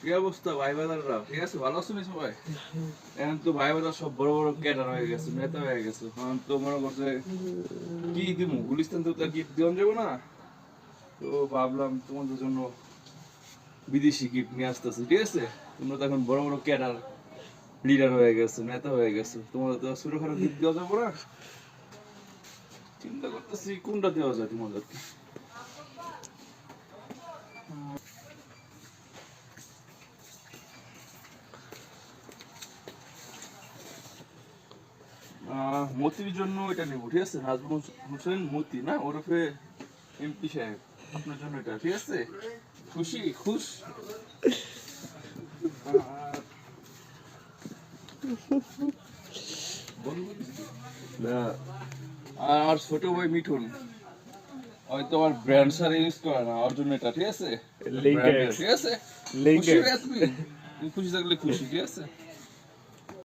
কি অবস্থা ভাই বাজাররা? ঠিক আছে, ভালো আছো নি সবাই? এখন তো ভাই বাজার সব বড় বড় ক্যাডার হয়ে গেছে, নেতা হয়ে গেছে। এখন তো মনে করছে কি দিব, গুলিস্তান তো তার গিফট দেওয়া যাবো না। তো ভাবলাম তোমাদের জন্য বিদেশি গিফট নিয়ে আসতেছি, ঠিক আছে? তোমরা তো এখন বড় বড় ক্যাডার লিডার হয়ে গেছে, নেতা হয়ে গেছে, তোমাদের তো ছোটখাটো গিফট দেওয়া যাবো না। চিন্তা করতেছি কোনটা দেওয়া যায় তোমাদেরকে। মতির জন্য এটা নেব, ঠিক আছে? নাজমুল হোসেন মতি না, ওরফে এমপি সাহেব, আপনার জন্য এটা, ঠিক আছে? খুশি খুশ? না আর ছোট ভাই মিঠুন, হয়তো আমার ব্র্যান্ড সার ইউজ করে না, ওর জন্য এটা, ঠিক আছে? লিঙ্কের Branded, ঠিক আছে? লিঙ্কের খুশি হয়ে তুমি? তুমি খুশি থাকলে খুশি, ঠিক আছে?